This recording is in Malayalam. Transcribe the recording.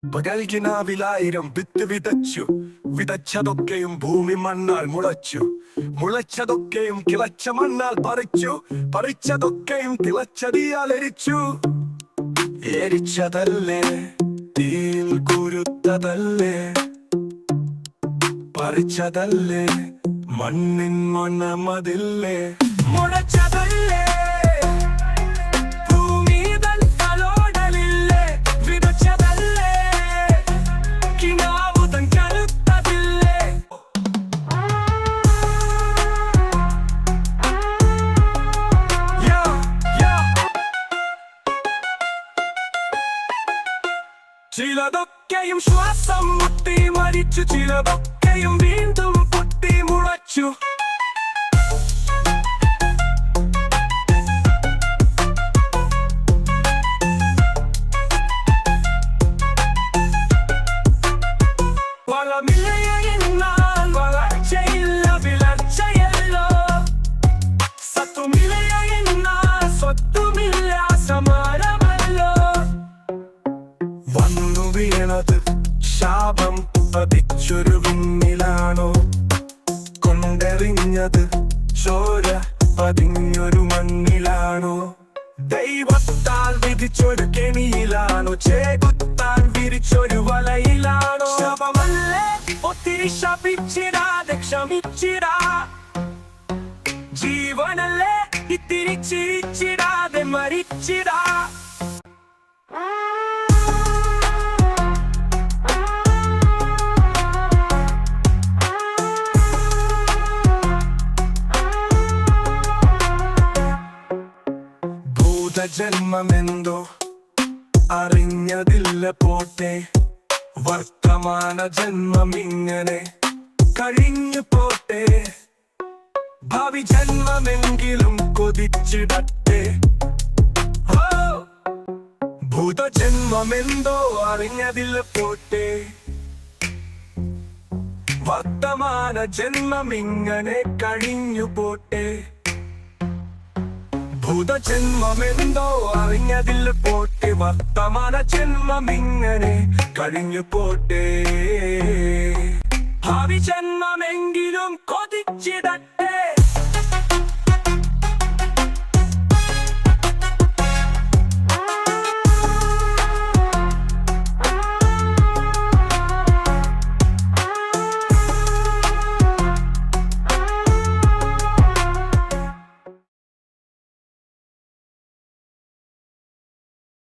പകൽകിനാവിലായിരം വിത്ത് വിതച്ചു, വിതച്ചതൊക്കെയും ഭൂമി മണ്ണാൽ മുളച്ചു. മുളച്ചതൊക്കെയും കിളച്ച മണ്ണാൽ പറിച്ചു, പറിച്ചതൊക്കെയും തിളച്ചതിയാൽ എരിച്ചു. എരിച്ചതല്ലേ തീയിൽ കുരുത്തതല്ലേ, പറിച്ചതല്ലേ മണ്ണിൻ മണമതില്ലേ. മുളച്ചതല്ലേ ചിലതൊക്കെയും ശ്വാസം മുട്ടി മരിച്ചു, ചിലതൊക്കെയും വീണ്ടും പൊട്ടി മുളച്ചു. വളമില്ലയെന്നാൽ വളർച്ചയില്ല, വിളർച്ചയല്ലോ. സത്തുമില്ലയെന്നാൽ സ്വത്തുമില്ല, സമാനമല്ലോ. വന്നു വീണത് ശാപം പതിച്ചൊരു വിണ്ണിലാണോ, കൊണ്ടെറിഞ്ഞത് ചോര പതിഞ്ഞൊരു മണ്ണിലാണോ. ദൈവത്താൽ വിധിച്ചൊരു കെണിയിലാണോ, ചേകുത്താൻ വിരിച്ചൊരു വലയിലാണോ. ശാപമല്ലേ ഒത്തിരി ശപിച്ചിടാതെ ക്ഷമിച്ചിടാ, ജീവനല്ലേ ഇത്തിരി ചിരിച്ചിടാതെ മരിച്ചിടാ. ജന്മമെന്തോ അറിഞ്ഞതില്ല പോട്ടെ, വർത്തമാന ജന്മം ഇങ്ങനെ കഴിഞ്ഞു പോട്ടെ. ഭാവി ജന്മമെങ്കിലും കൊതിച്ചിടട്ടെ. ഭൂതജന്മമെന്തോ അറിഞ്ഞതില്ല പോട്ടെ, വർത്തമാന ജന്മം ഇങ്ങനെ കഴിഞ്ഞു പോട്ടെ. ഭൂതജന്മമെന്തോ അറിഞ്ഞതിൽ പോട്ടെ, വർത്തമാന ജന്മം ഇങ്ങനെ കഴിഞ്ഞു പോട്ടെ. ഭാവി ജന്മമെങ്കിലും കൊതിച്ചിടട്ടെ.